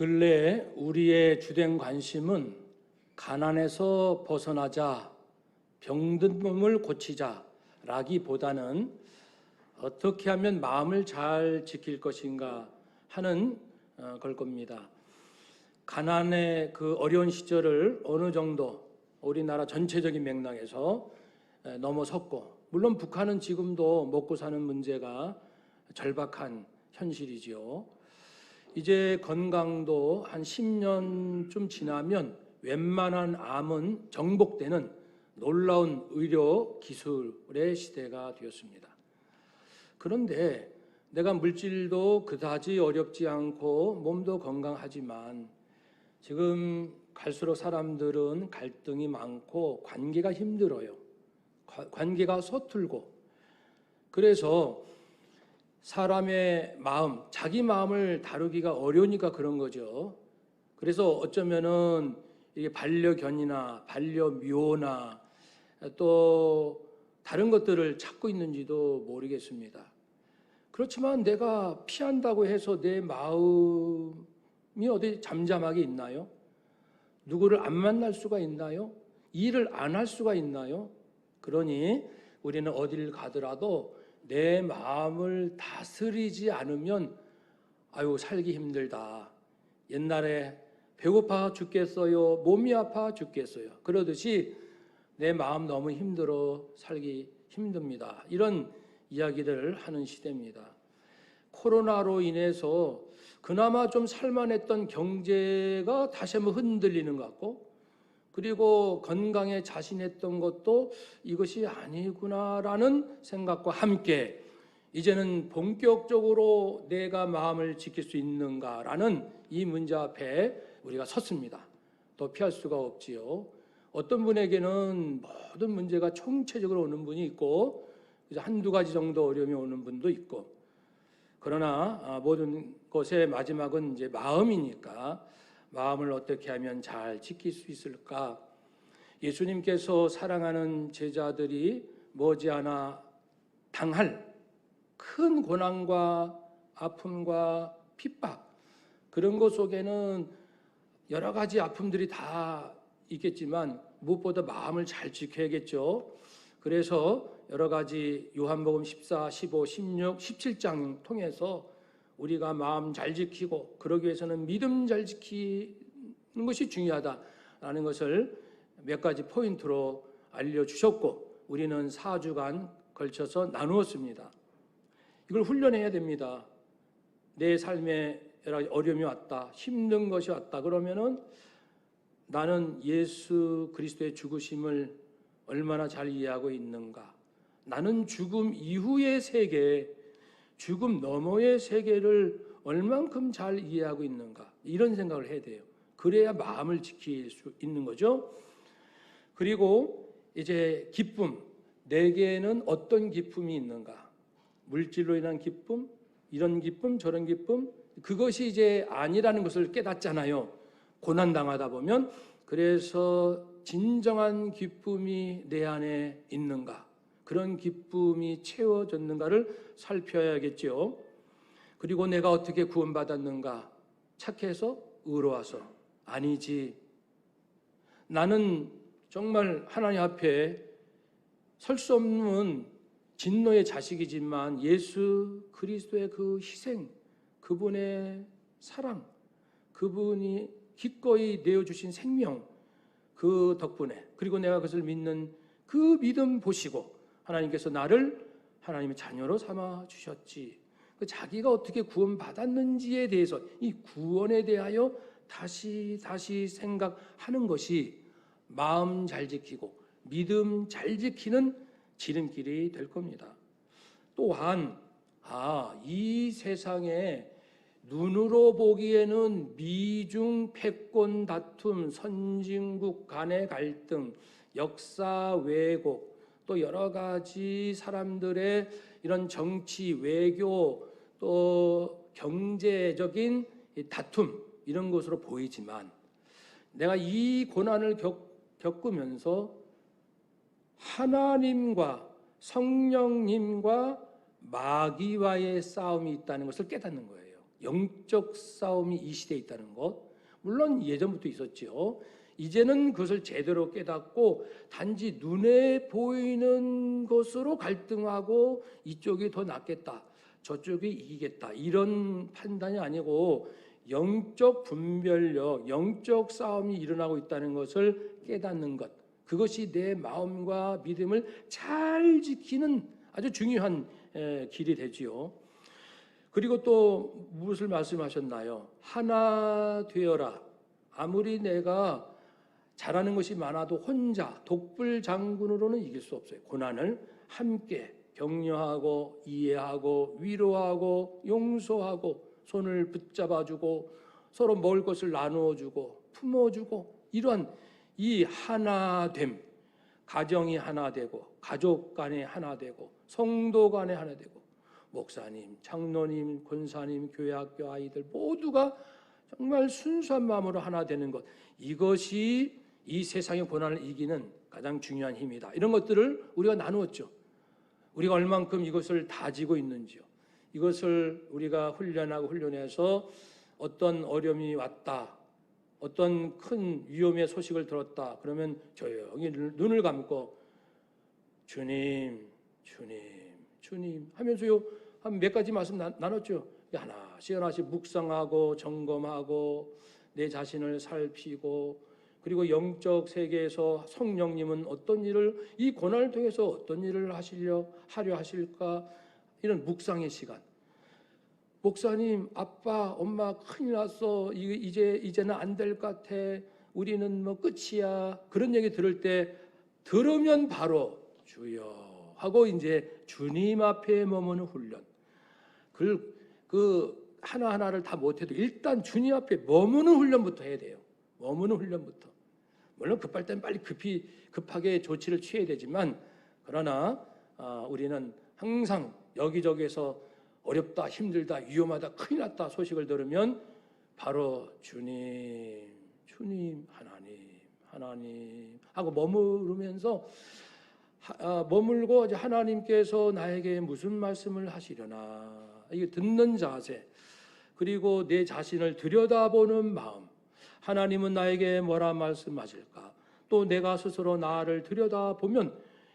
근래 우리의 주된 관심은 가난에서 벗어나자, 병든 몸을 고치자 라기보다는 어떻게 하면 마음을 잘 지킬 것인가 하는 걸 겁니다. 가난의 그 어려운 시절을 어느 정도 우리나라 전체적인 맥락에서 넘어섰고, 물론 북한은 지금도 먹고 사는 문제가 절박한 현실이지요. 이제 건강도 한 10년쯤 지나면 웬만한 암은 정복되는 놀라운 의료 기술의 시대가 되었습니다. 그런데 내가 물질도 그다지 어렵지 않고 몸도 건강하지만 지금 갈수록 사람들은 갈등이 많고 관계가 힘들어요. 관계가 서툴고, 그래서 사람의 마음, 자기 마음을 다루기가 어려우니까 그런 거죠. 그래서 어쩌면은 이게 반려견이나 반려묘나 또 다른 것들을 찾고 있는지도 모르겠습니다. 그렇지만 내가 피한다고 해서 내 마음이 어디 잠잠하게 있나요? 누구를 안 만날 수가 있나요? 일을 안 할 수가 있나요? 그러니 우리는 어딜 가더라도 내 마음을 다스리지 않으면 살기 힘들다. 옛날에 배고파 죽겠어요, 몸이 아파 죽겠어요, 그러듯이 내 마음 너무 힘들어 살기 힘듭니다. 이런 이야기를 하는 시대입니다. 코로나로 인해서 그나마 좀 살만했던 경제가 다시 한번 흔들리는 것 같고, 그리고 건강에 자신했던 것도 이것이 아니구나라는 생각과 함께 이제는 본격적으로 내가 마음을 지킬 수 있는가라는 이 문제 앞에 우리가 섰습니다. 또 피할 수가 없지요. 어떤 분에게는 모든 문제가 총체적으로 오는 분이 있고 한두 가지 정도 어려움이 오는 분도 있고, 그러나 모든 것의 마지막은 이제 마음이니까 마음을 어떻게 하면 잘 지킬 수 있을까? 예수님께서 사랑하는 제자들이 머지않아 당할 큰 고난과 아픔과 핍박, 그런 것 속에는 여러 가지 아픔들이 다 있겠지만 무엇보다 마음을 잘 지켜야겠죠. 그래서 여러 가지 요한복음 14, 15, 16, 17장 통해서 우리가 마음 잘 지키고 그러기 위해서는 믿음 잘 지키는 것이 중요하다라는 것을 몇 가지 포인트로 알려주셨고, 우리는 4주간 걸쳐서 나누었습니다. 이걸 훈련해야 됩니다. 내 삶에 여러 가지 어려움이 왔다, 힘든 것이 왔다 그러면은 나는 예수 그리스도의 죽으심을 얼마나 잘 이해하고 있는가? 나는 죽음 이후의 세계, 죽음 너머의 세계를 얼만큼 잘 이해하고 있는가? 이런 생각을 해야 돼요. 그래야 마음을 지킬 수 있는 거죠. 그리고 이제 기쁨, 내게는 어떤 기쁨이 있는가? 물질로 인한 기쁨, 이런 기쁨, 저런 기쁨, 그것이 이제 아니라는 것을 깨닫잖아요. 고난당하다 보면. 그래서 진정한 기쁨이 내 안에 있는가, 그런 기쁨이 채워졌는가를 살펴야겠죠. 그리고 내가 어떻게 구원받았는가, 착해서 의로워서 아니지, 나는 정말 하나님 앞에 설 수 없는 진노의 자식이지만 예수 그리스도의 그 희생, 그분의 사랑, 그분이 기꺼이 내어주신 생명, 그 덕분에, 그리고 내가 그것을 믿는 그 믿음 보시고 하나님께서 나를 하나님의 자녀로 삼아 주셨지. 자기가 어떻게 구원받았는지에 대해서, 이 구원에 대하여 다시 생각하는 것이 마음 잘 지키고 믿음 잘 지키는 지름길이 될 겁니다. 또한 이 세상에 눈으로 보기에는 미중 패권 다툼, 선진국 간의 갈등, 역사 왜곡, 또 여러 가지 사람들의 이런 정치, 외교, 또 경제적인 다툼, 이런 것으로 보이지만 내가 이 고난을 겪으면서 하나님과 성령님과 마귀와의 싸움이 있다는 것을 깨닫는 거예요. 영적 싸움이 이 시대에 있다는 것, 물론 예전부터 있었죠. 이제는 그것을 제대로 깨닫고 단지 눈에 보이는 것으로 갈등하고 이쪽이 더 낫겠다, 저쪽이 이기겠다, 이런 판단이 아니고 영적 분별력, 영적 싸움이 일어나고 있다는 것을 깨닫는 것, 그것이 내 마음과 믿음을 잘 지키는 아주 중요한 길이 되지요. 그리고 또 무엇을 말씀하셨나요? 하나 되어라. 아무리 내가 잘하는 것이 많아도 혼자 독불장군으로는 이길 수 없어요. 고난을 함께 격려하고 이해하고 위로하고 용서하고 손을 붙잡아주고 서로 먹을 것을 나누어주고 품어주고, 이러한 이 하나됨, 가정이 하나 되고 가족 간에 하나 되고 성도 간에 하나 되고 목사님, 장로님, 권사님, 교회학교 아이들 모두가 정말 순수한 마음으로 하나 되는 것, 이것이 이 세상의 고난을 이기는 가장 중요한 힘이다. 이런 것들을 우리가 나누었죠. 우리가 얼만큼 이것을 다지고 있는지요. 이것을 우리가 훈련해서 어떤 어려움이 왔다, 어떤 큰 위험의 소식을 들었다, 그러면 조용히 눈을 감고 주님, 주님, 주님 하면서요, 한 몇 가지 말씀 나눴죠. 하나씩 묵상하고 점검하고 내 자신을 살피고, 그리고 영적 세계에서 성령님은 어떤 일을, 이 고난을 통해서 어떤 일을 하려 하실까, 이런 묵상의 시간. 목사님, 아빠, 엄마 큰일 났어, 이제는 안 될 것 같아, 우리는 뭐 끝이야, 그런 얘기 들을 때 들으면 바로 주여 하고 이제 주님 앞에 머무는 훈련. 그 하나하나를 다 못해도 일단 주님 앞에 머무는 훈련부터 해야 돼요. 머무는 훈련부터. 물론 급할 땐 빨리 급하게 조치를 취해야 되지만, 그러나 우리는 항상 여기저기에서 어렵다, 힘들다, 위험하다, 큰일 났다 소식을 들으면 바로 주님, 주님, 하나님 하고 머무르면서 머물고, 이제 하나님께서 나에게 무슨 말씀을 하시려나, 이게 듣는 자세, 그리고 내 자신을 들여다보는 마음, 하나님은 나에게 뭐라 말씀하실까, 또 내가 스스로 나를 들여다보면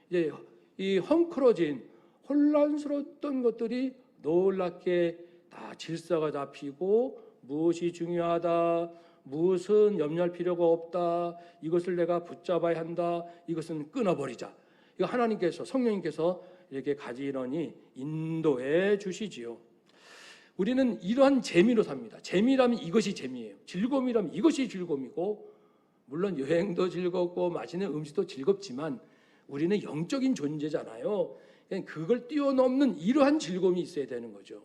이제 이 헝클어진 혼란스러웠던 것들이 놀랍게 다 질서가 잡히고, 무엇이 중요하다, 무엇은 염려할 필요가 없다, 이것을 내가 붙잡아야 한다, 이것은 끊어버리자, 이거 하나님께서, 성령님께서 이렇게 가지런히 인도해 주시지요. 우리는 이러한 재미로 삽니다. 재미라면 이것이 재미예요. 즐거움이라면 이것이 즐거움이고, 물론 여행도 즐겁고 맛있는 음식도 즐겁지만 우리는 영적인 존재잖아요. 그걸 뛰어넘는 이러한 즐거움이 있어야 되는 거죠.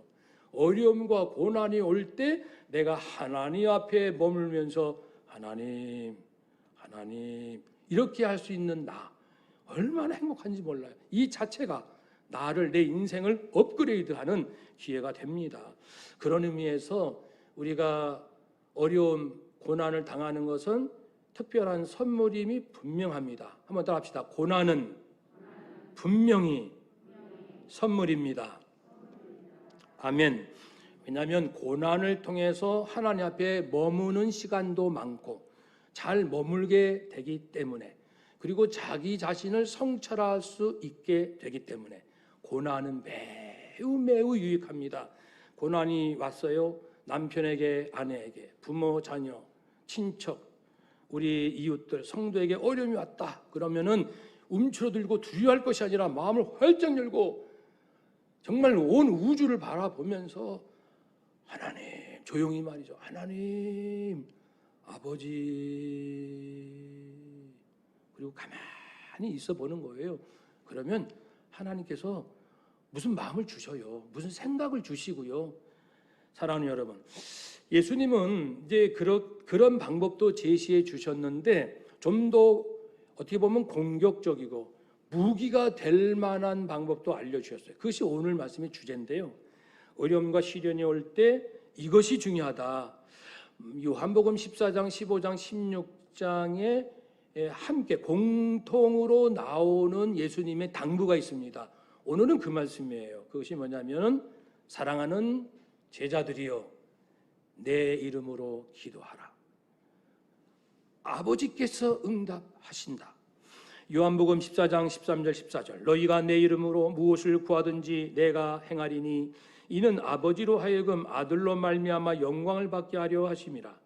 어려움과 고난이 올 때 내가 하나님 앞에 머물면서 하나님 이렇게 할 수 있는 나, 얼마나 행복한지 몰라요. 이 자체가 나를, 내 인생을 업그레이드하는 기회가 됩니다. 그런 의미에서 우리가 어려움, 고난을 당하는 것은 특별한 선물임이 분명합니다. 한번 더 합시다. 고난은 분명히 선물입니다. 아멘. 왜냐하면 고난을 통해서 하나님 앞에 머무는 시간도 많고 잘 머물게 되기 때문에, 그리고 자기 자신을 성찰할 수 있게 되기 때문에 고난은 매우 유익합니다. 고난이 왔어요. 남편에게, 아내에게, 부모, 자녀, 친척, 우리 이웃들, 성도에게 어려움이 왔다 그러면은 움츠러들고 두려워할 것이 아니라 마음을 활짝 열고 정말 온 우주를 바라보면서 하나님, 조용히 말이죠, 하나님, 아버지, 그리고 가만히 있어 보는 거예요. 그러면 하나님께서 무슨 마음을 주셔요, 무슨 생각을 주시고요. 사랑하는 여러분, 예수님은 이제 그런 방법도 제시해 주셨는데, 좀 더 어떻게 보면 공격적이고 무기가 될 만한 방법도 알려주셨어요. 그것이 오늘 말씀의 주제인데요. 어려움과 시련이 올 때 이것이 중요하다. 요한복음 14장, 15장, 16장에 함께 공통으로 나오는 예수님의 당부가 있습니다. 오늘은 그 말씀이에요. 그것이 뭐냐면, 사랑하는 제자들이여, 내 이름으로 기도하라. 아버지께서 응답하신다. 요한복음 14장 13절 14절 너희가 내 이름으로 무엇을 구하든지 내가 행하리니 이는 아버지로 하여금 아들로 말미암아 영광을 받게 하려 하심이라.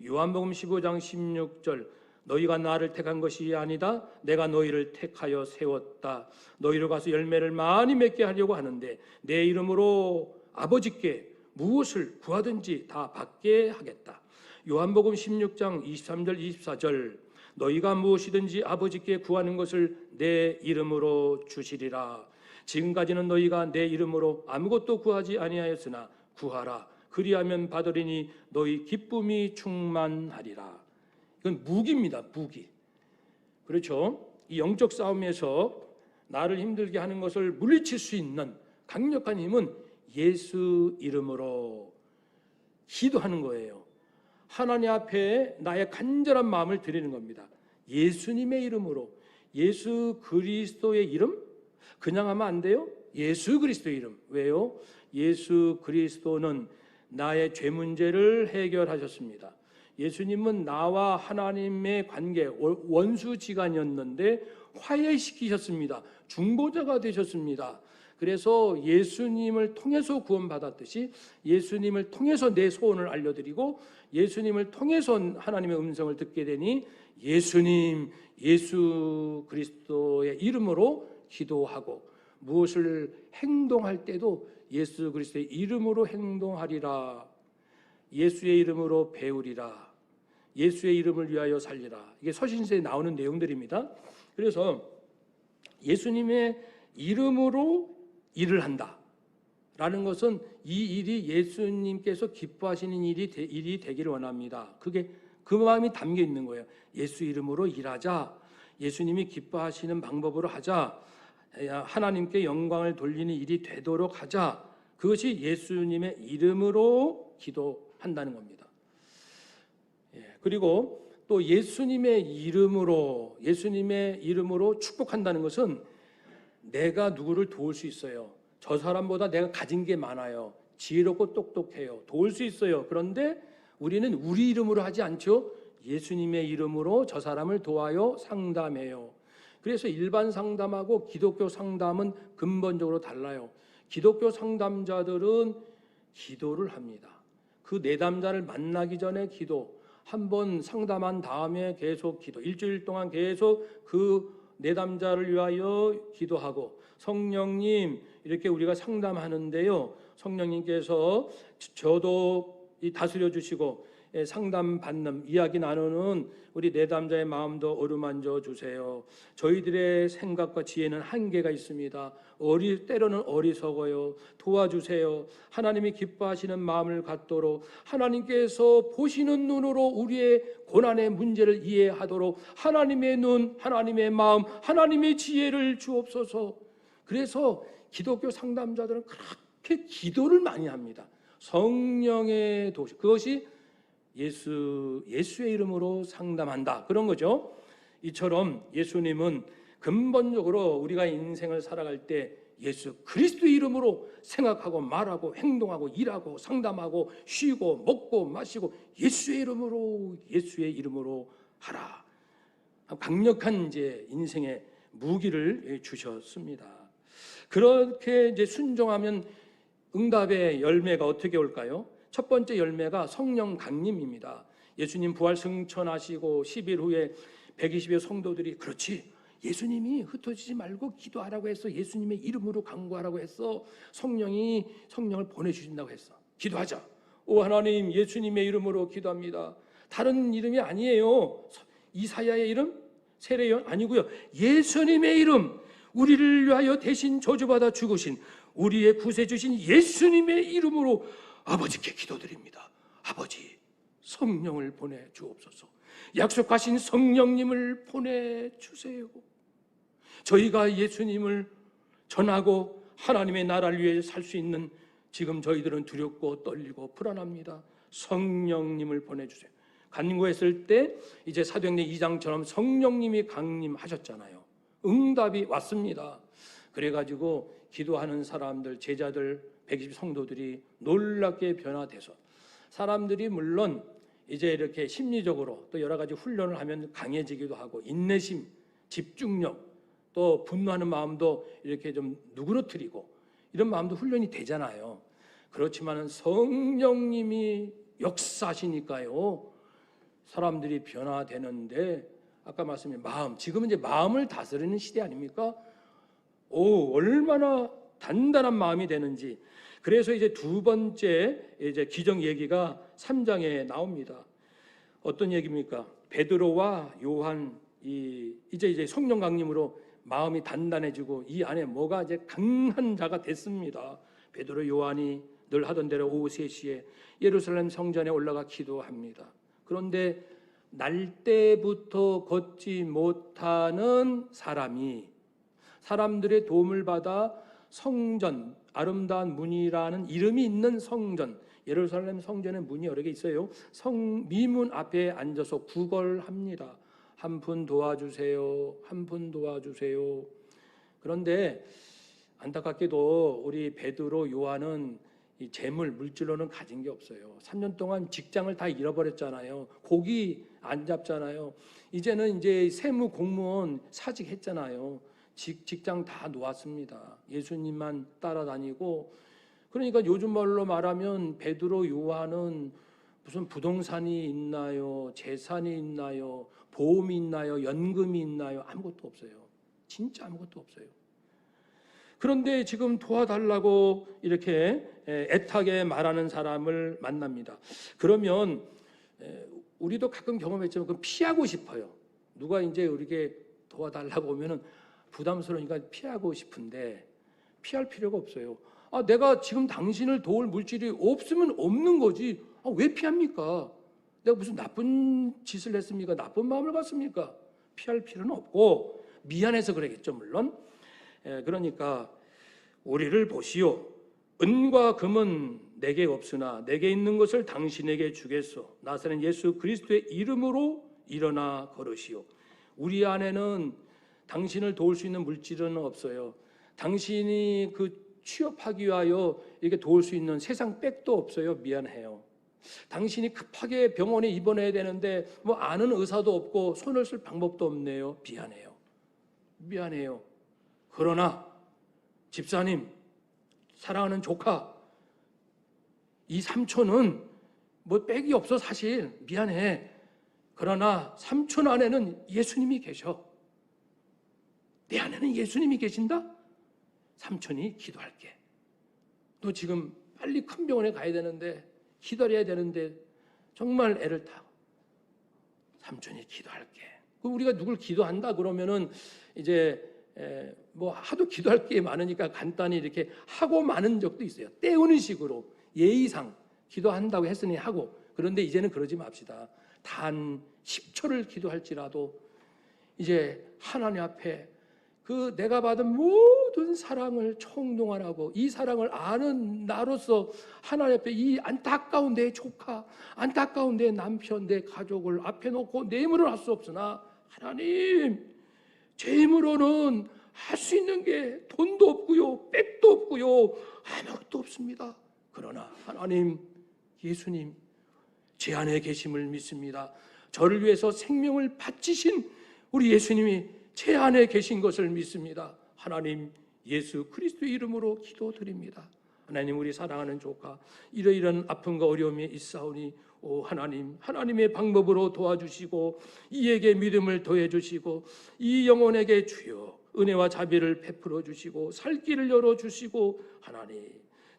요한복음 15장 16절 너희가 나를 택한 것이 아니다. 내가 너희를 택하여 세웠다. 너희로 가서 열매를 많이 맺게 하려고 하는데 내 이름으로 아버지께 무엇을 구하든지 다 받게 하겠다. 요한복음 16장 23절 24절 너희가 무엇이든지 아버지께 구하는 것을 내 이름으로 주시리라. 지금까지는 너희가 내 이름으로 아무것도 구하지 아니하였으나 구하라. 그리하면 받으리니 너희 기쁨이 충만하리라. 이건 무기입니다. 무기. 그렇죠? 이 영적 싸움에서 나를 힘들게 하는 것을 물리칠 수 있는 강력한 힘은 예수 이름으로 기도하는 거예요. 하나님 앞에 나의 간절한 마음을 드리는 겁니다. 예수님의 이름으로. 예수 그리스도의 이름? 그냥 하면 안 돼요? 예수 그리스도의 이름. 왜요? 예수 그리스도는 나의 죄 문제를 해결하셨습니다. 예수님은 나와 하나님의 관계, 원수지간이었는데 화해시키셨습니다. 중보자가 되셨습니다. 그래서 예수님을 통해서 구원받았듯이 예수님을 통해서 내 소원을 알려드리고 예수님을 통해서 하나님의 음성을 듣게 되니 예수님, 예수 그리스도의 이름으로 기도하고 무엇을 행동할 때도 예수 그리스도의 이름으로 행동하리라. 예수의 이름으로 배우리라. 예수의 이름을 위하여 살리라. 이게 서신서에 나오는 내용들입니다. 그래서 예수님의 이름으로 일을 한다라는 것은 이 일이 예수님께서 기뻐하시는 일이 되기를 원합니다. 그게 그 마음이 담겨 있는 거예요. 예수 이름으로 일하자. 예수님이 기뻐하시는 방법으로 하자. 하나님께 영광을 돌리는 일이 되도록 하자. 그것이 예수님의 이름으로 기도한다는 겁니다. 그리고 또 예수님의 이름으로 축복한다는 것은 내가 누구를 도울 수 있어요. 저 사람보다 내가 가진 게 많아요. 지혜롭고 똑똑해요. 도울 수 있어요. 그런데 우리는 우리 이름으로 하지 않죠. 예수님의 이름으로 저 사람을 도와요 상담해요. 그래서 일반 상담하고 기독교 상담은 근본적으로 달라요. 기독교 상담자들은 기도를 합니다. 그 내담자를 만나기 전에 기도, 한번 상담한 다음에 계속 기도, 일주일 동안 계속 그 내담자를 위하여 기도하고 성령님 이렇게 우리가 상담하는데요. 성령님께서 저도 다스려 주시고 상담 받는 이야기 나누는 우리 내담자의 마음도 어루만져 주세요. 저희들의 생각과 지혜는 한계가 있습니다. 때로는 어리석어요. 도와주세요. 하나님이 기뻐하시는 마음을 갖도록 하나님께서 보시는 눈으로 우리의 고난의 문제를 이해하도록 하나님의 눈, 하나님의 마음, 하나님의 지혜를 주옵소서. 그래서 기독교 상담자들은 그렇게 기도를 많이 합니다. 성령의 도시, 그것이 예수의 이름으로 상담한다. 그런 거죠. 이처럼 예수님은 근본적으로 우리가 인생을 살아갈 때 예수 그리스도의 이름으로 생각하고 말하고 행동하고 일하고 상담하고 쉬고 먹고 마시고 예수의 이름으로 하라. 강력한 이제 인생의 무기를 주셨습니다. 그렇게 이제 순종하면 응답의 열매가 어떻게 올까요? 첫 번째 열매가 성령 강림입니다. 예수님 부활 승천하시고 10일 후에 120여 성도들이 그렇지 예수님이 흩어지지 말고 기도하라고 했어. 예수님의 이름으로 간구하라고 했어. 성령을 보내주신다고 했어. 기도하자. 오 하나님 예수님의 이름으로 기도합니다. 다른 이름이 아니에요. 이사야의 이름? 세례요한 아니고요. 예수님의 이름, 우리를 위하여 대신 저주받아 죽으신 우리의 구세주신 예수님의 이름으로 아버지께 기도드립니다. 아버지 성령을 보내주옵소서. 약속하신 성령님을 보내주세요. 저희가 예수님을 전하고 하나님의 나라를 위해 살 수 있는 지금 저희들은 두렵고 떨리고 불안합니다. 성령님을 보내주세요. 간구했을 때 이제 사도행전 2장처럼 성령님이 강림하셨잖아요. 응답이 왔습니다. 그래가지고 기도하는 사람들, 제자들 120 성도들이 놀랍게 변화돼서 사람들이 물론 이제 이렇게 심리적으로 또 여러 가지 훈련을 하면 강해지기도 하고, 인내심, 집중력, 또 분노하는 마음도 이렇게 좀 누그러뜨리고 이런 마음도 훈련이 되잖아요. 그렇지만은 성령님이 역사하시니까요, 사람들이 변화되는데, 아까 말씀드린 마음, 지금은 이제 마음을 다스리는 시대 아닙니까? 얼마나 단단한 마음이 되는지. 그래서 이제 두 번째 이제 기적 얘기가 3장에 나옵니다. 어떤 얘기입니까? 베드로와 요한, 이제 성령 강림으로 마음이 단단해지고 이 안에 뭐가 이제 강한 자가 됐습니다. 베드로, 요한이 늘 하던 대로 오후 3시에 예루살렘 성전에 올라가 기도합니다. 그런데 날 때부터 걷지 못하는 사람들의 도움을 받아 성전, 아름다운 문이라는 이름이 있는 성전, 예루살렘 성전에 문이 여러 개 있어요. 미문 앞에 앉아서 구걸합니다. 한 분 도와주세요. 한 분 도와주세요. 그런데 안타깝게도 우리 베드로, 요한은 이 재물, 물질로는 가진 게 없어요. 3년 동안 직장을 다 잃어버렸잖아요. 고기 안 잡잖아요. 이제는 이제 세무 공무원 사직했잖아요. 직장 다 놓았습니다. 예수님만 따라다니고. 그러니까 요즘 말로 말하면 베드로, 요한은 무슨 부동산이 있나요? 재산이 있나요? 보험이 있나요? 연금이 있나요? 아무것도 없어요. 진짜 아무것도 없어요. 그런데 지금 도와달라고 이렇게 애타게 말하는 사람을 만납니다. 그러면 우리도 가끔 경험했지만 그 피하고 싶어요. 누가 이제 우리에게 도와달라고 오면은 부담스러우니까 피하고 싶은데 피할 필요가 없어요. 내가 지금 당신을 도울 물질이 없으면 없는 거지. 왜 피합니까? 내가 무슨 나쁜 짓을 했습니까? 나쁜 마음을 갖습니까? 피할 필요는 없고, 미안해서 그러겠죠, 물론. 그러니까 우리를 보시오. 은과 금은 내게 없으나 내게 있는 것을 당신에게 주겠소. 나사렛 예수 그리스도의 이름으로 일어나 걸으시오. 우리 안에는 당신을 도울 수 있는 물질은 없어요. 당신이 취업하기 위하여 이렇게 도울 수 있는 세상 백도 없어요. 미안해요. 당신이 급하게 병원에 입원해야 되는데 아는 의사도 없고 손을 쓸 방법도 없네요. 미안해요. 그러나 집사님, 사랑하는 조카, 이 삼촌은 백이 없어 사실. 미안해. 그러나 삼촌 안에는 예수님이 계셔. 내 안에는 예수님이 계신다? 삼촌이 기도할게. 너 지금 빨리 큰 병원에 가야 되는데, 기다려야 되는데 정말 애를 타. 삼촌이 기도할게. 우리가 누굴 기도한다 그러면은 이제 하도 기도할 게 많으니까 간단히 이렇게 하고 마는 적도 있어요. 때우는 식으로 예의상 기도한다고 했으니 하고. 그런데 이제는 그러지 맙시다. 단 10초를 기도할지라도 이제 하나님 앞에 내가 받은 모든 사랑을 총동원하고 이 사랑을 아는 나로서 하나님 앞에 이 안타까운 내 조카, 안타까운 내 남편, 내 가족을 앞에 놓고 내 힘으로는 할 수 없으나 하나님, 제 힘으로는 할 수 있는 게 돈도 없고요, 백도 없고요, 아무것도 없습니다. 그러나 하나님, 예수님, 제 안에 계심을 믿습니다. 저를 위해서 생명을 바치신 우리 예수님이 제 안에 계신 것을 믿습니다. 하나님, 예수 그리스도의 이름으로 기도드립니다. 하나님, 우리 사랑하는 조카 이러이러한 아픔과 어려움이 있사오니 하나님, 하나님의 방법으로 도와주시고 이에게 믿음을 더해주시고 이 영혼에게 주여 은혜와 자비를 베풀어 주시고 살 길을 열어주시고, 하나님,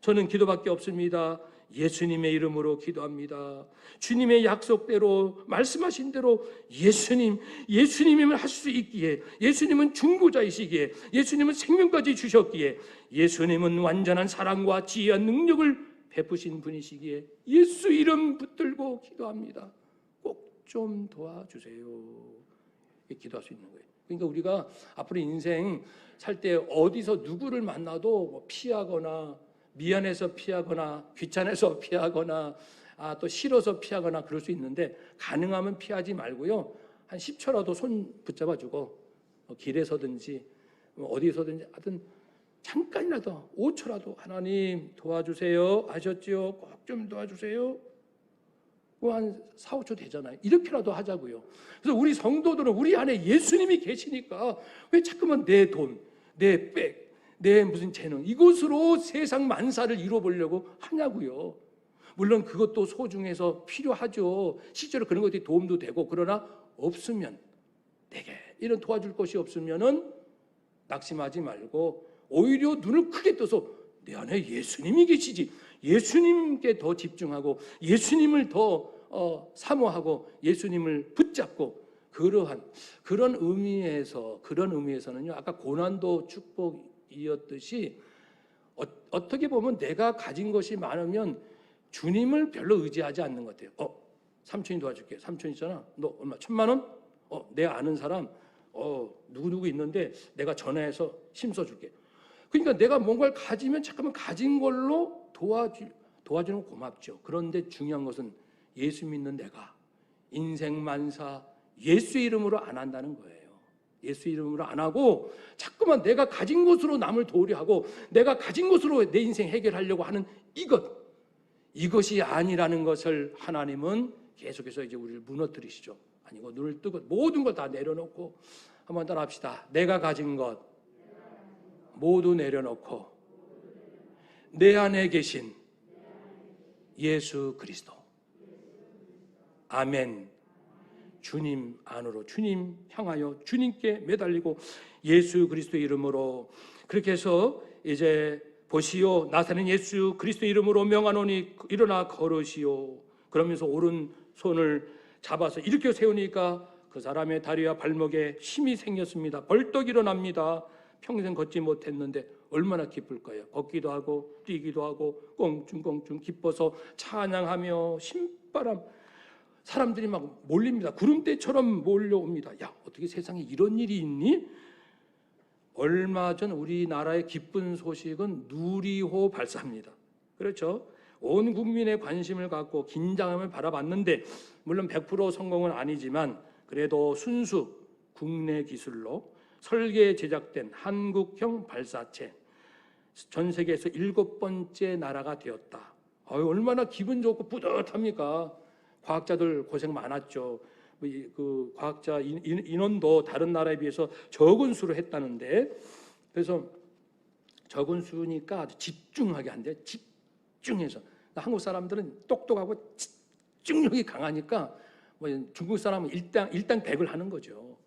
저는 기도밖에 없습니다. 예수님의 이름으로 기도합니다. 주님의 약속대로 말씀하신 대로 예수님이면 할 수 있기에, 예수님은 중보자이시기에, 예수님은 생명까지 주셨기에, 예수님은 완전한 사랑과 지혜와 능력을 베푸신 분이시기에 예수 이름 붙들고 기도합니다. 꼭 좀 도와주세요. 기도할 수 있는 거예요. 그러니까 우리가 앞으로 인생 살 때 어디서 누구를 만나도 피하거나 미안해서 피하거나 귀찮아서 피하거나 또 싫어서 피하거나 그럴 수 있는데, 가능하면 피하지 말고요, 한 10초라도 손 붙잡아주고 길에서든지 어디서든지 하여튼 잠깐이라도 5초라도 하나님 도와주세요, 아셨지요? 꼭 좀 도와주세요. 한 4, 5초 되잖아요. 이렇게라도 하자고요. 그래서 우리 성도들은 우리 안에 예수님이 계시니까 왜 자꾸만 내 돈, 내 백, 내 무슨 재능 이것으로 세상 만사를 이루어보려고 하냐고요. 물론 그것도 소중해서 필요하죠. 실제로 그런 것들이 도움도 되고, 그러나 없으면, 내게 이런 도와줄 것이 없으면은 낙심하지 말고 오히려 눈을 크게 떠서 내 안에 예수님이 계시지, 예수님께 더 집중하고 예수님을 더 사모하고 예수님을 붙잡고, 그런 의미에서는요, 아까 고난도 축복이었듯이 어떻게 보면 내가 가진 것이 많으면 주님을 별로 의지하지 않는 것 같아요. 삼촌이 도와줄게. 삼촌 있잖아. 너 얼마? 1,000만 원? 내가 아는 사람 누구 있는데 내가 전화해서 심어줄게. 그러니까 내가 뭔가를 가지면 잠깐만 가진 걸로 도와주는 거 고맙죠. 그런데 중요한 것은 예수 믿는 내가 인생 만사 예수의 이름으로 안 한다는 거예요. 예수 이름으로 안 하고 자꾸만 내가 가진 것으로 남을 도우려 하고 내가 가진 것으로 내 인생 해결하려고 하는 이것이 아니라는 것을 하나님은 계속해서 이제 우리를 무너뜨리시죠. 아니고 눈을 뜨고 모든 걸 다 내려놓고, 한번 따라 합시다. 내가 가진 것 모두 내려놓고 내 안에 계신 예수 그리스도, 아멘. 주님 안으로, 주님 향하여 주님께 매달리고 예수 그리스도의 이름으로, 그렇게 해서 이제 보시오, 나사렛 예수 그리스도의 이름으로 명하노니 일어나 걸으시오. 그러면서 오른손을 잡아서 이렇게 세우니까 그 사람의 다리와 발목에 힘이 생겼습니다. 벌떡 일어납니다. 평생 걷지 못했는데 얼마나 기쁠까요? 걷기도 하고 뛰기도 하고 꽁충꽁충 기뻐서 찬양하며 신바람, 사람들이 막 몰립니다. 구름대처럼 몰려옵니다. 야, 어떻게 세상에 이런 일이 있니? 얼마 전 우리나라의 기쁜 소식은 누리호 발사입니다. 그렇죠? 온 국민의 관심을 갖고 긴장함을 바라봤는데, 물론 100% 성공은 아니지만 그래도 순수 국내 기술로 설계 제작된 한국형 발사체, 전 세계에서 7번째 나라가 되었다. 얼마나 기분 좋고 뿌듯합니까? 과학자들 고생 많았죠. 그 과학자 인원도 다른 나라에 비해서 적은 수로 했다는데, 그래서 적은 수니까 아주 집중하게 한대요. 집중해서. 한국 사람들은 똑똑하고 집중력이 강하니까 중국 사람은 일당 100을 하는 거죠.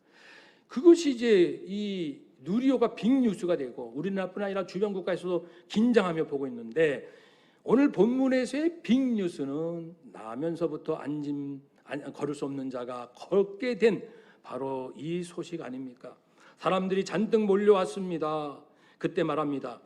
그것이 이제 이 누리호가 빅뉴스가 되고 우리나라뿐 아니라 주변 국가에서도 긴장하며 보고 있는데, 오늘 본문에서의 빅뉴스는 나면서부터 걸을 수 없는 자가 걷게 된 바로 이 소식 아닙니까? 사람들이 잔뜩 몰려왔습니다. 그때 말합니다.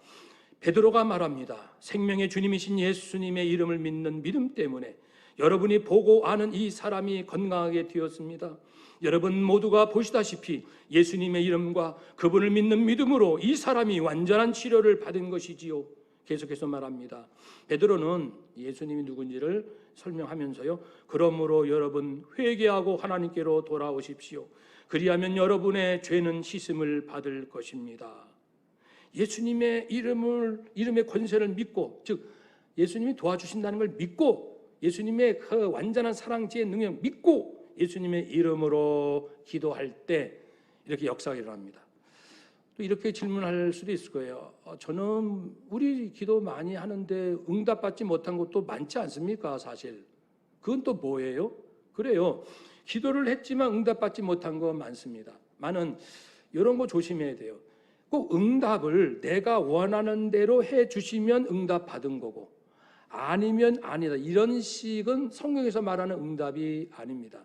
베드로가 말합니다. 생명의 주님이신 예수님의 이름을 믿는 믿음 때문에 여러분이 보고 아는 이 사람이 건강하게 되었습니다. 여러분 모두가 보시다시피 예수님의 이름과 그분을 믿는 믿음으로 이 사람이 완전한 치료를 받은 것이지요. 계속해서 말합니다. 베드로는 예수님이 누군지를 설명하면서요, 그러므로 여러분 회개하고 하나님께로 돌아오십시오. 그리하면 여러분의 죄는 씻음을 받을 것입니다. 예수님의 이름의 권세를 믿고, 즉 예수님이 도와주신다는 걸 믿고, 예수님의 그 완전한 사랑지의 능력 믿고 예수님의 이름으로 기도할 때 이렇게 역사가 일어납니다. 또 이렇게 질문할 수도 있을 거예요. 저는 우리 기도 많이 하는데 응답받지 못한 것도 많지 않습니까? 사실 그건 또 뭐예요? 그래요, 기도를 했지만 응답받지 못한 거 많습니다. 이런 거 조심해야 돼요. 꼭 응답을 내가 원하는 대로 해주시면 응답받은 거고, 아니면 아니다, 이런 식은 성경에서 말하는 응답이 아닙니다.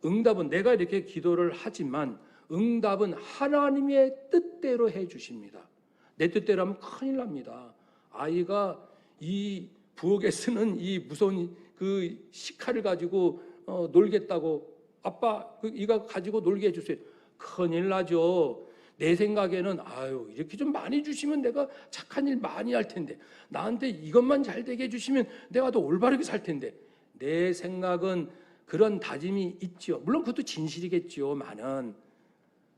응답은 내가 이렇게 기도를 하지만 응답은 하나님의 뜻대로 해주십니다. 내 뜻대로 하면 큰일 납니다. 아이가 이 부엌에 쓰는 이 무서운 그 식칼을 가지고 놀겠다고, 아빠 이거 가지고 놀게 해주세요. 큰일 나죠. 내 생각에는 이렇게 좀 많이 주시면 내가 착한 일 많이 할 텐데, 나한테 이것만 잘 되게 해주시면 내가 더 올바르게 살 텐데, 내 생각은 그런 다짐이 있죠. 물론 그것도 진실이겠죠.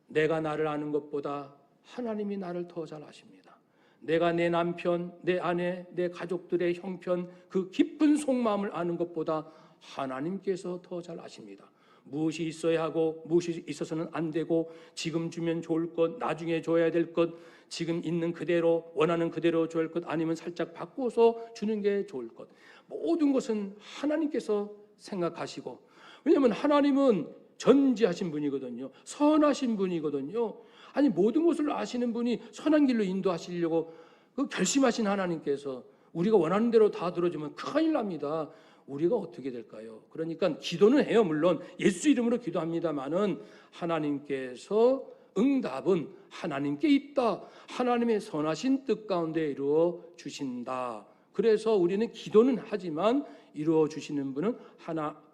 내가 나를 아는 것보다 하나님이 나를 더 잘 아십니다. 내가 내 남편, 내 아내, 내 가족들의 형편, 그 깊은 속마음을 아는 것보다 하나님께서 더 잘 아십니다. 무엇이 있어야 하고 무엇이 있어서는 안 되고, 지금 주면 좋을 것, 나중에 줘야 될 것, 지금 있는 그대로 원하는 그대로 줘야 할 것, 아니면 살짝 바꿔서 주는 게 좋을 것, 모든 것은 하나님께서 생각하시고, 왜냐하면 하나님은 전지하신 분이거든요. 선하신 분이거든요. 아니, 모든 것을 아시는 분이 선한 길로 인도하시려고 그 결심하신 하나님께서 우리가 원하는 대로 다 들어주면 큰일 납니다. 우리가 어떻게 될까요? 그러니까 기도는 해요. 물론 예수 이름으로 기도합니다마는 하나님께서 응답은 하나님께 있다. 하나님의 선하신 뜻 가운데 이루어 주신다. 그래서 우리는 기도는 하지만 이루어 주시는 분은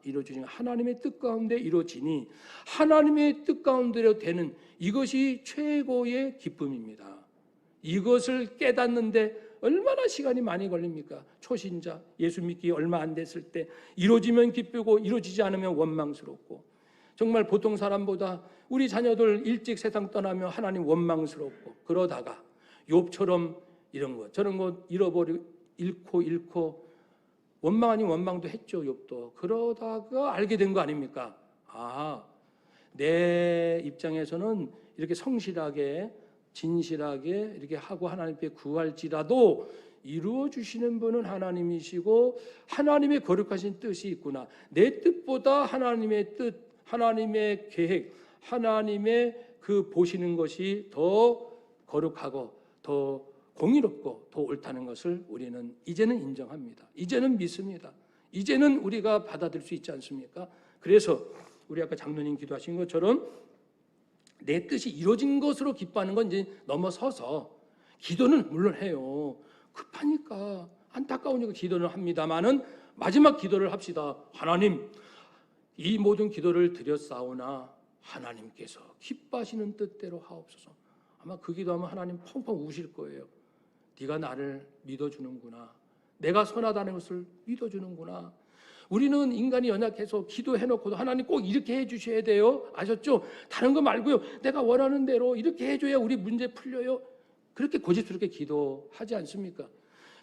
이루어 주시는 하나님의 뜻 가운데 이루어지니, 하나님의 뜻 가운데로 되는 이것이 최고의 기쁨입니다. 이것을 깨닫는데 얼마나 시간이 많이 걸립니까? 초신자, 예수 믿기 얼마 안 됐을 때 이루어지면 기쁘고 이루어지지 않으면 원망스럽고, 정말 보통 사람보다 우리 자녀들 일찍 세상 떠나면 하나님 원망스럽고, 그러다가 욥처럼 이런 것 저런 것 잃고 원망 아닌 원망도 했죠. 욥도. 그러다가 알게 된 거 아닙니까? 내 입장에서는 이렇게 성실하게 진실하게 이렇게 하고 하나님께 구할지라도 이루어 주시는 분은 하나님이시고 하나님의 거룩하신 뜻이 있구나. 내 뜻보다 하나님의 뜻, 하나님의 계획, 하나님의 그 보시는 것이 더 거룩하고 더 공의롭고 더 옳다는 것을 우리는 이제는 인정합니다. 이제는 믿습니다. 이제는 우리가 받아들일 수 있지 않습니까? 그래서 우리 아까 장로님 기도하신 것처럼 내 뜻이 이루어진 것으로 기뻐하는 건 이제 넘어서서, 기도는 물론 해요. 급하니까 안타까우니까 기도는 합니다마는 마지막 기도를 합시다. 하나님, 이 모든 기도를 드렸사오나 하나님께서 기뻐하시는 뜻대로 하옵소서. 아마 그 기도하면 하나님 펑펑 우실 거예요. 네가 나를 믿어주는구나. 내가 선하다는 것을 믿어주는구나. 우리는 인간이 연약해서 기도해놓고도 하나님 꼭 이렇게 해주셔야 돼요. 아셨죠? 다른 거 말고요. 내가 원하는 대로 이렇게 해줘야 우리 문제 풀려요. 그렇게 고집스럽게 기도하지 않습니까?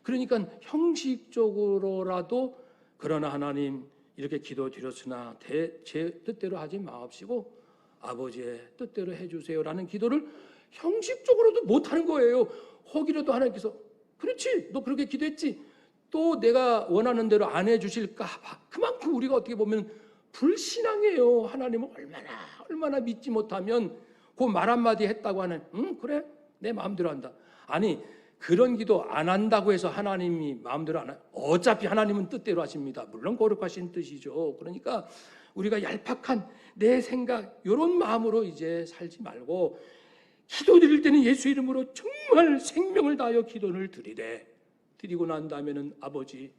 그러니까 형식적으로라도, 그러나 하나님 이렇게 기도드렸으나 제 뜻대로 하지 마옵시고 아버지의 뜻대로 해주세요라는 기도를 형식적으로도 못하는 거예요. 혹이라도 하나님께서 그렇지, 너 그렇게 기도했지, 또 내가 원하는 대로 안 해주실까 봐. 그만큼 우리가 어떻게 보면 불신앙이에요. 하나님을 얼마나 믿지 못하면 그 말 한마디 했다고 하는 그래 내 마음대로 한다. 아니, 그런 기도 안 한다고 해서 하나님이 마음대로 안 해요. 어차피 하나님은 뜻대로 하십니다. 물론 거룩하신 뜻이죠. 그러니까 우리가 얄팍한 내 생각 이런 마음으로 이제 살지 말고, 기도 드릴 때는 예수 이름으로 정말 생명을 다하여 기도를 드리고 난 다음에는 아버지,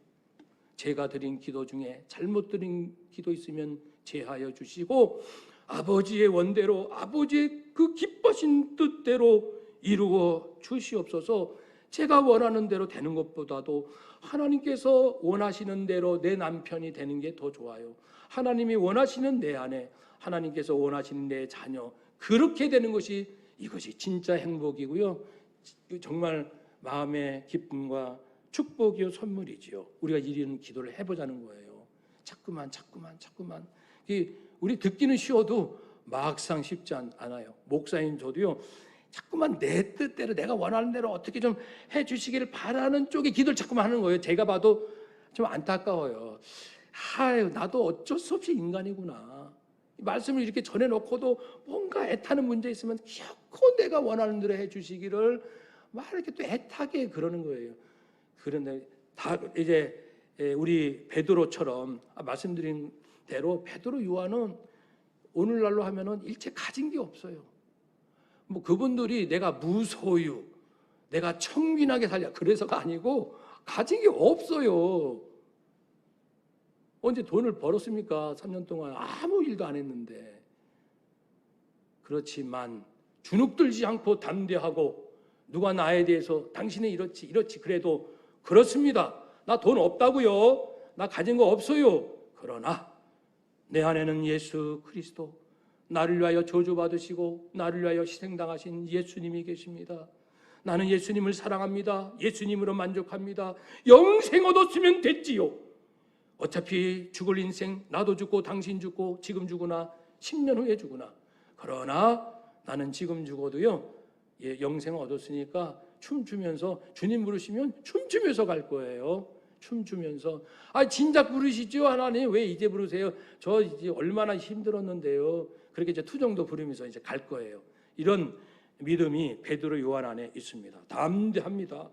제가 드린 기도 중에 잘못 드린 기도 있으면 제하여 주시고 아버지의 원대로 아버지의 그 기뻐하신 뜻대로 이루어 주시옵소서. 제가 원하는 대로 되는 것보다도 하나님께서 원하시는 대로 내 남편이 되는 게 더 좋아요. 하나님이 원하시는 내 아내, 하나님께서 원하시는 내 자녀, 그렇게 되는 것이 이것이 진짜 행복이고요. 정말 마음의 기쁨과 축복이요 선물이지요. 우리가 이런 기도를 해보자는 거예요. 자꾸만 우리 듣기는 쉬워도 막상 쉽지 않아요. 목사인 저도요, 자꾸만 내 뜻대로 내가 원하는 대로 어떻게 좀 해주시기를 바라는 쪽의 기도를 자꾸만 하는 거예요. 제가 봐도 좀 안타까워요. 나도 어쩔 수 없이 인간이구나. 말씀을 이렇게 전해놓고도 뭔가 애타는 문제 있으면 결코 내가 원하는 대로 해주시기를 막 이렇게 또 애타게 그러는 거예요. 그런데 다 이제 우리 베드로처럼 말씀드린 대로 베드로 요한은 오늘날로 하면은 일체 가진 게 없어요. 뭐 그분들이 내가 무소유, 내가 청빈하게 살려 그래서가 아니고 가진 게 없어요. 언제 돈을 벌었습니까? 3년 동안 아무 일도 안 했는데. 그렇지만 주눅들지 않고 담대하고, 누가 나에 대해서 당신은 이렇지 그래도 그렇습니다. 나 돈 없다고요. 나 가진 거 없어요. 그러나 내 안에는 예수 그리스도, 나를 위하여 저주받으시고 나를 위하여 희생당하신 예수님이 계십니다. 나는 예수님을 사랑합니다. 예수님으로 만족합니다. 영생 얻었으면 됐지요. 어차피 죽을 인생 나도 죽고 당신 죽고 지금 죽으나 10년 후에 죽으나 그러나 나는 지금 죽어도요 영생 얻었으니까 춤추면서 주님 부르시면 춤추면서 갈 거예요. 춤추면서 진작 부르시죠 하나님 왜 이제 부르세요? 저 이제 얼마나 힘들었는데요. 그렇게 이제 투정도 부르면서 이제 갈 거예요. 이런 믿음이 베드로 요한 안에 있습니다. 담대합니다.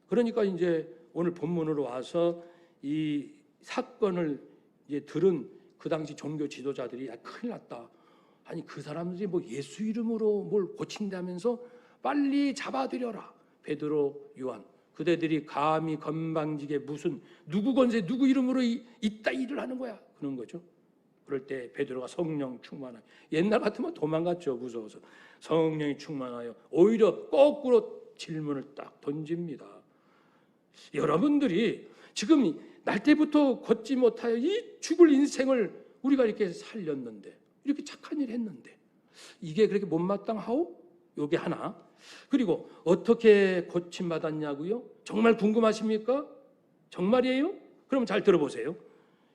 그러니까 이제 오늘 본문으로 와서 이 사건을 이제 들은 그 당시 종교 지도자들이 큰일 났다. 아니 그 사람들이 뭐 예수 이름으로 뭘 고친다면서 빨리 잡아들여라. 베드로 요한 그대들이 감히 건방지게 무슨 누구 건세 누구 이름으로 이따 일을 하는 거야 그런 거죠. 그럴 때 베드로가 성령 충만하여 옛날 같으면 도망갔죠. 무서워서 성령이 충만하여 오히려 거꾸로 질문을 딱 던집니다. 여러분들이 지금 날 때부터 걷지 못하여 이 죽을 인생을 우리가 이렇게 살렸는데 이렇게 착한 일 했는데 이게 그렇게 못마땅하오? 요게 하나. 그리고 어떻게 고침받았냐고요? 정말 궁금하십니까? 정말이에요? 그럼 잘 들어보세요.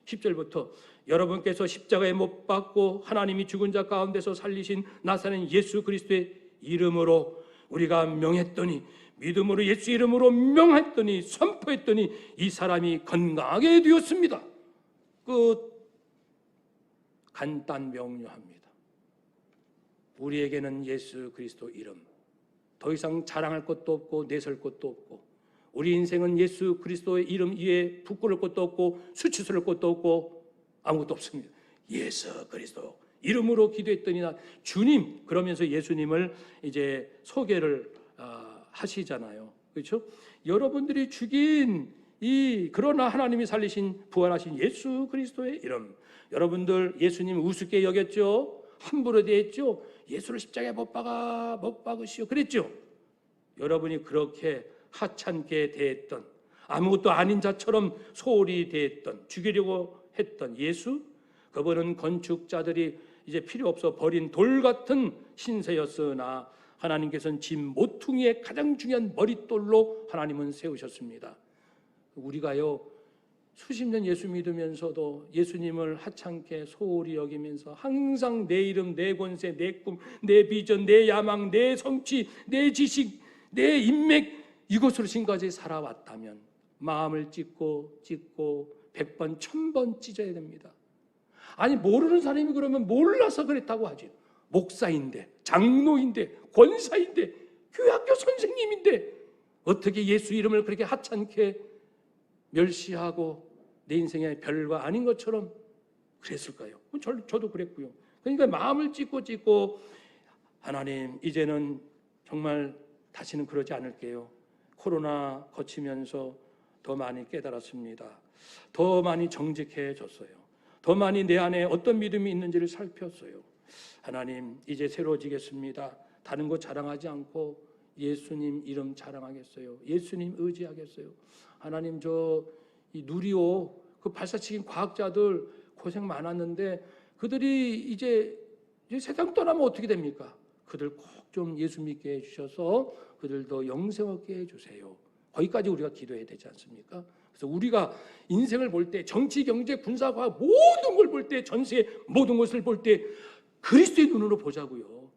10절부터 여러분께서 십자가에 못 박고 하나님이 죽은 자 가운데서 살리신 나사렛 예수 그리스도의 이름으로 우리가 명했더니 믿음으로 예수 이름으로 명했더니 선포했더니 이 사람이 건강하게 되었습니다. 끝. 간단 명료합니다. 우리에게는 예수 그리스도 이름 더 이상 자랑할 것도 없고 내설 것도 없고 우리 인생은 예수 그리스도의 이름 위에 부끄러울 것도 없고 수치스러울 것도 없고 아무것도 없습니다. 예수 그리스도 이름으로 기도했더니 주님 그러면서 예수님을 이제 소개를 하시잖아요. 그렇죠? 여러분들이 죽인 그러나 하나님이 살리신 부활하신 예수 그리스도의 이름 여러분들 예수님 우습게 여겼죠? 함부로 대했죠? 예수를 십자가에 못 박으시오 그랬죠? 여러분이 그렇게 하찮게 대했던 아무것도 아닌 자처럼 소홀히 대했던 죽이려고 했던 예수 그분은 건축자들이 이제 필요 없어 버린 돌 같은 신세였으나 하나님께서는 진 모퉁이의 가장 중요한 머릿돌로 하나님은 세우셨습니다. 우리가요 수십 년 예수 믿으면서도 예수님을 하찮게 소홀히 여기면서 항상 내 이름, 내 권세, 내 꿈, 내 비전, 내 야망, 내 성취, 내 지식, 내 인맥 이것으로 지금까지 살아왔다면 마음을 찢고 100번, 1000번 찢어야 됩니다. 아니 모르는 사람이 그러면 몰라서 그랬다고 하죠. 목사인데, 장로인데, 권사인데, 교회학교 선생님인데 어떻게 예수 이름을 그렇게 하찮게 멸시하고 내 인생의 별거 아닌 것처럼 그랬을까요? 저도 그랬고요. 그러니까 마음을 찢고 하나님 이제는 정말 다시는 그러지 않을게요. 코로나 거치면서 더 많이 깨달았습니다. 더 많이 정직해졌어요. 더 많이 내 안에 어떤 믿음이 있는지를 살폈어요. 하나님 이제 새로워지겠습니다. 다른 거 자랑하지 않고 예수님 이름 자랑하겠어요. 예수님 의지하겠어요. 하나님 이 누리호 그 발사치킨 과학자들 고생 많았는데 그들이 이제 세상 떠나면 어떻게 됩니까? 그들 꼭 좀 예수 믿게 해주셔서 그들도 영생 얻게 해주세요. 거기까지 우리가 기도해야 되지 않습니까? 그래서 우리가 인생을 볼 때 정치, 경제, 군사, 과학 모든 걸 볼 때 전세 모든 것을 볼 때 그리스도의 눈으로 보자고요.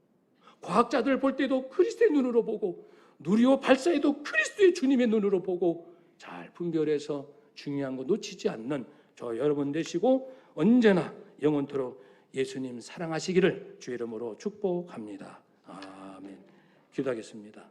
과학자들 볼 때도 그리스도의 눈으로 보고 누리호 발사에도 그리스도의 주님의 눈으로 보고 잘 분별해서 중요한 거 놓치지 않는 저 여러분 되시고 언제나 영원토록 예수님 사랑하시기를 주의 이름으로 축복합니다. 아멘. 기도하겠습니다.